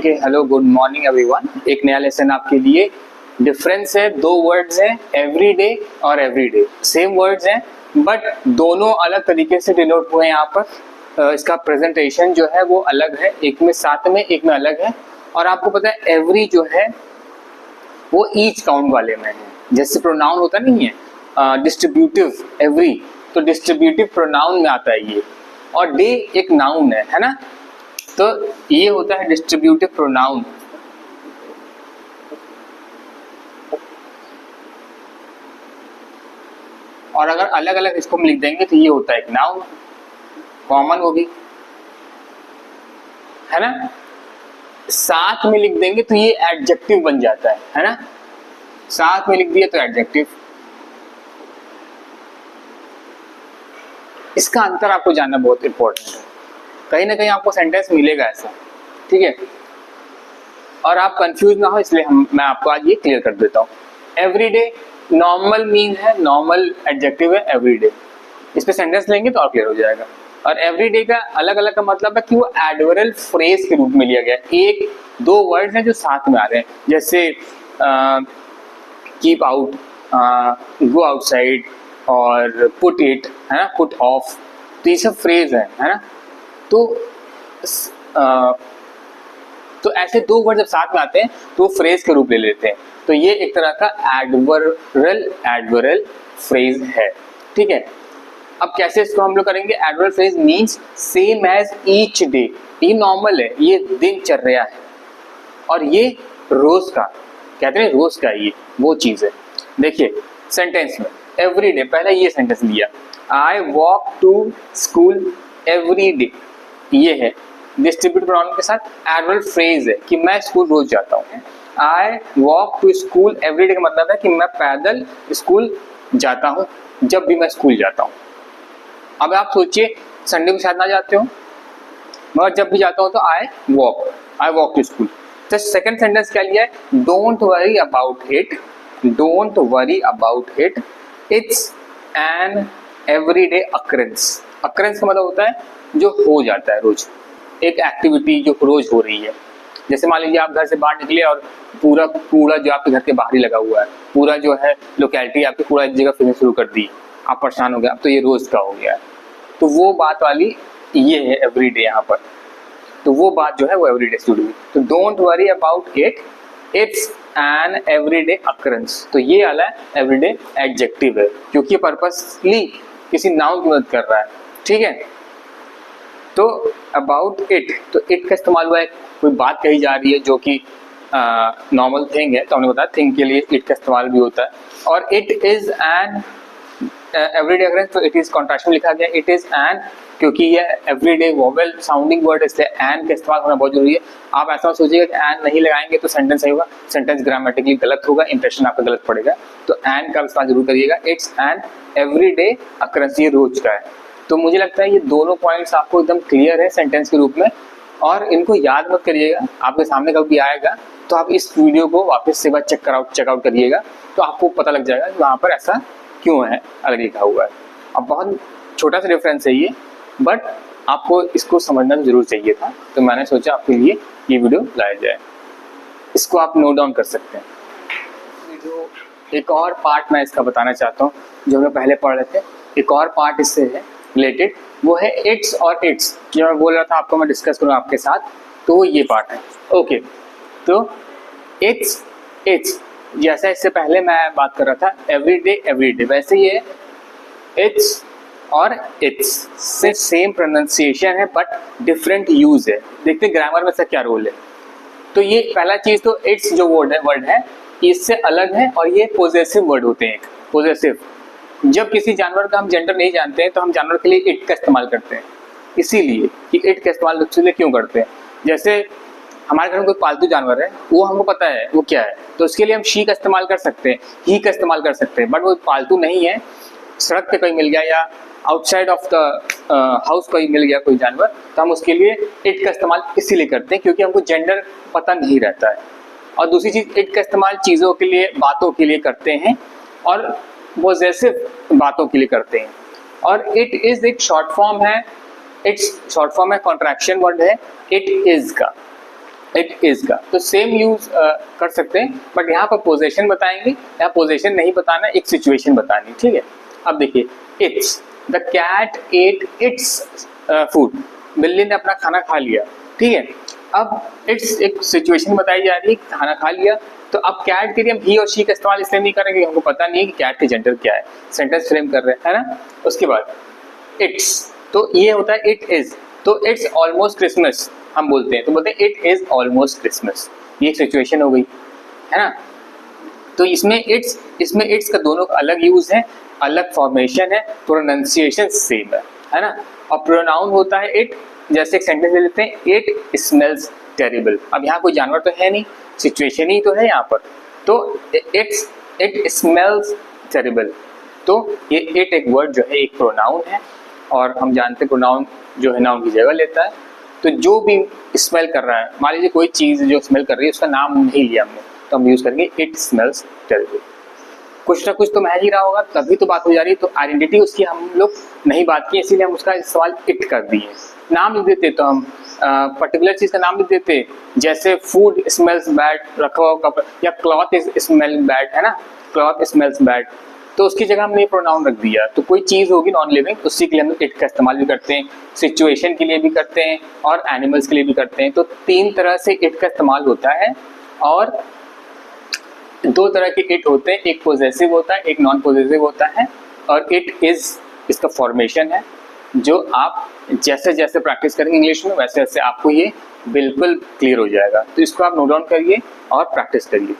Okay, hello, good morning everyone. एक नया lesson आपके लिए। डिफरेंस है, दो वर्ड्स हैं, एवरीडे और एवरीडे। सेम वर्ड्स हैं बट दोनों अलग तरीके से डिनोट हुए हैं यहाँ पर। इसका प्रेजेंटेशन जो है वो अलग है, एक में साथ में, एक में अलग है। और आपको पता है एवरी जो है वो ईच काउंट वाले में है। जैसे प्रोनाउन होता नहीं है डिस्ट्रीब्यूटिव एवरी, तो डिस्ट्रीब्यूटिव प्रोनाउन में आता है ये। और डे एक नाउन है ना, तो ये होता है डिस्ट्रीब्यूटिव प्रोनाउन। और अगर अलग अलग इसको हम लिख देंगे तो ये होता है एक नाउन, कॉमन वो भी है ना। साथ में लिख देंगे तो ये एडजेक्टिव बन जाता है ना। साथ में लिख दिया तो एडजेक्टिव। इसका अंतर आपको जानना बहुत इंपॉर्टेंट है। कहीं ना कहीं आपको सेंटेंस मिलेगा ऐसा, ठीक है, और आप कंफ्यूज ना हो इसलिए मैं आपको आज ये क्लियर कर देता हूँ। एवरीडे नॉर्मल मीन है, नॉर्मल एडजेक्टिव है एवरीडे। इस पे सेंटेंस लेंगे तो और क्लियर हो जाएगा। और एवरीडे का अलग अलग का मतलब है कि वो एडवर्बल फ्रेज के रूप में लिया गया। एक दो वर्ड्स हैं जो साथ में आ रहे हैं, जैसे कीप आउट, गो आउटसाइड और पुट इट, है ना, पुट ऑफ। तो ये सब फ्रेज है ना। तो ऐसे दो वर्ड जब साथ में आते हैं तो फ्रेज के रूप ले लेते हैं। तो ये एक तरह का एडवर्बल फ्रेज है, ठीक है। अब कैसे इसको हम लोग करेंगे? Adverbial phrase means same as each day. ये नॉर्मल है, ये दिनचर्या है। और ये रोज का, कहते हैं रोज का, ये वो चीज है। देखिए सेंटेंस में एवरी डे, पहले ये सेंटेंस लिया, I walk to school every day. ये है डिस्ट्रीब्यूटिव प्रोनाउन के साथ एडवर्ब फ्रेज है कि मैं स्कूल रोज जाता हूँ। I walk to school every day का मतलब है कि मैं पैदल स्कूल जाता हूँ जब भी मैं स्कूल जाता हूँ। अब आप सोचिए संडे को शायद ना जाते हो, मगर जब भी जाता हूँ तो आई वॉक टू स्कूल। तो सेकंड सेंटेंस क्या लिया है? Don't worry about it, don't worry about it, it's an everyday occurrence. Occurrence का मतलब होता है जो हो जाता है रोज, एक एक्टिविटी जो रोज हो रही है। जैसे मान लीजिए आप घर से बाहर निकले और पूरा कूड़ा जो आपके घर के बाहर ही लगा हुआ है, पूरा जो है लोकेलिटी आपकी कूड़ा एक जगह फिरने शुरू कर दी, आप परेशान हो गए, अब तो ये रोज का हो गया है। तो वो बात वाली ये है एवरीडे यहाँ पर। तो वो बात जो है वो एवरीडे से जुड़ी हुई। तो don't worry about it, it's an everyday occurrence. तो ये वाला एवरीडे एडजेक्टिव है क्योंकि पर्पसली किसी नाउन की मदद कर रहा है, ठीक है। तो अबाउट इट, तो इट का इस्तेमाल हुआ है, कोई बात कही जा रही है जो कि नॉर्मल थिंग है, तो हमने बताया थिंग के लिए इट का इस्तेमाल भी होता है। और it is an everyday occurrence, तो इट इज कॉन्ट्रैक्शन में लिखा गया इट इज एन, क्योंकि ये एवरीडे वोवेल साउंडिंग वर्ड, इसलिए एन का इस्तेमाल होना बहुत जरूरी है। आप ऐसा सोचिएगा कि एन नहीं लगाएंगे तो सेंटेंस सही होगा, सेंटेंस ग्रामेटिकली गलत होगा, इंप्रेशन आपका गलत पड़ेगा। तो एन का इस्तेमाल जरूर करिएगा। इट्स एन एवरीडे अकरेंस, ये रोज का है। तो मुझे लगता है ये दोनों पॉइंट्स आपको एकदम क्लियर है सेंटेंस के रूप में, और इनको याद मत करिएगा। आपके सामने कभी आएगा तो आप इस वीडियो को वापस से बार चेकआउट करिएगा, तो आपको पता लग जाएगा कि वहाँ पर ऐसा क्यों है, अलग लिखा हुआ है। अब बहुत छोटा सा डिफरेंस है ये, बट आपको इसको समझना जरूर चाहिए था, तो मैंने सोचा आपके लिए ये वीडियो लाया जाए। इसको आप नोट डाउन कर सकते हैं। वीडियो एक और पार्ट मैं इसका बताना चाहता हूँ जो हम पहले पढ़ रहे थे। एक और पार्ट इससे है रिलेटेड, वो है इट्स और इट्स, जो मैं बोल रहा था आपको मैं डिस्कस करूँ आपके साथ, तो वो ये पार्ट है। ओके, तो इट्स जैसा इससे पहले मैं बात कर रहा था एवरीडे, वैसे ये इट्स और इट्स से सेम प्रोनाउंसिएशन है बट डिफरेंट यूज है। देखते हैं ग्रामर में इसका क्या रोल है। तो ये पहला चीज, तो इट्स जो वर्ड है इससे अलग है, और ये पोजेसिव वर्ड होते हैं। पोजेसिव, जब किसी जानवर का हम जेंडर नहीं जानते हैं तो हम जानवर के लिए इट का इस्तेमाल करते हैं। इसीलिए कि इट का इस्तेमाल इसलिए क्यों करते हैं, जैसे हमारे घर में कोई पालतू जानवर है, वो हमको पता है वो क्या है, तो उसके लिए हम शी का इस्तेमाल कर सकते हैं, ही का इस्तेमाल कर सकते हैं। बट वो पालतू नहीं है, सड़क पे कोई मिल गया या आउटसाइड ऑफ द हाउस कोई मिल गया कोई जानवर, तो हम उसके लिए इट का इस्तेमाल इसीलिए करते हैं क्योंकि हमको जेंडर पता नहीं रहता है। और दूसरी चीज, इट का इस्तेमाल चीज़ों के लिए, बातों के लिए करते हैं, और पॉजेसिव बातों के लिए करते हैं। और इट इज एक शॉर्ट फॉर्म है, इट्स शॉर्ट फॉर्म है, कॉन्ट्रैक्शन वर्ड है इट इज का। इट इज का, तो सेम यूज कर सकते हैं, बट यहाँ पर पोजेशन बताएंगे, यहाँ पोजेशन नहीं बताना, एक सिचुएशन बतानी, ठीक है। अब देखिए, it's the cat ate its food, बिल्ली ने अपना खाना खा लिया, ठीक है। अब इट्स एक सिचुएशन बताई जा रही है, खाना खा लिया, तो अब कैट के लिए हम ही और शी का इस्तेमाल इसलिए नहीं करेंगे, हमको पता नहीं है कि कैट की जेंडर क्या है, सेंटेंस फ्रेम कर रहे हैं, है ना। उसके बाद इट्स, तो ये होता है इट इज, तो इट्स ऑलमोस्ट क्रिसमस हम बोलते हैं, तो बोलते हैं इट इज ऑलमोस्ट क्रिसमस, ये एक सिचुएशन हो गई, है ना। तो इसमें इट्स का दोनों का अलग यूज है, अलग फॉर्मेशन है, प्रोनाउंसिएशन सेम है ना। और प्रोनाउन होता है इट, जैसे एक सेंटेंस ले लेते हैं, इट स्मेल्स टेरिबल। अब यहाँ कोई जानवर तो है नहीं, सिचुएशन ही तो है यहाँ पर, तो इट स्मेल्स टेरिबल, तो ये इट एक वर्ड जो है एक प्रोनाउन है, और हम जानते हैं प्रोनाउन जो है नाउन की जगह लेता है। तो जो भी स्मेल कर रहा है, मान लीजिए कोई चीज़ जो स्मेल कर रही है उसका नाम नहीं लिया हमने, तो हम यूज़ करेंगे इट स्मेल्स टेरिबल। कुछ ना कुछ तो महज ही रहा होगा, तभी तो बात हो जा रही है, तो आइडेंटिटी उसकी हम लोग नहीं बात की, इसीलिए हम उसका सवाल इट कर दिए। नाम लिख देते तो हम पर्टिकुलर चीज़ का नाम लिख देते, जैसे फूड स्मेल्स बैड रखा हुआ कपड़ा, या क्लॉथ इज स्मेलिंग बैड, है ना, क्लॉथ स्मेल्स बैड, तो उसकी जगह हमने प्रोनाउन रख दिया। तो कोई चीज़ होगी नॉन लिविंग, उसी के लिए हम इट का इस्तेमाल भी करते हैं, सिचुएशन के लिए भी करते हैं और एनिमल्स के लिए भी करते हैं। तो तीन तरह से इट का इस्तेमाल होता है, और दो तरह के इट होते हैं, एक पॉजेसिव होता है, एक नॉन पॉजेसिव होता है, और इट इज इसका फॉर्मेशन है, जो आप जैसे जैसे प्रैक्टिस करेंगे इंग्लिश में, वैसे वैसे आपको ये बिल्कुल क्लियर हो जाएगा। तो इसको आप नोट डाउन करिए और प्रैक्टिस करिए।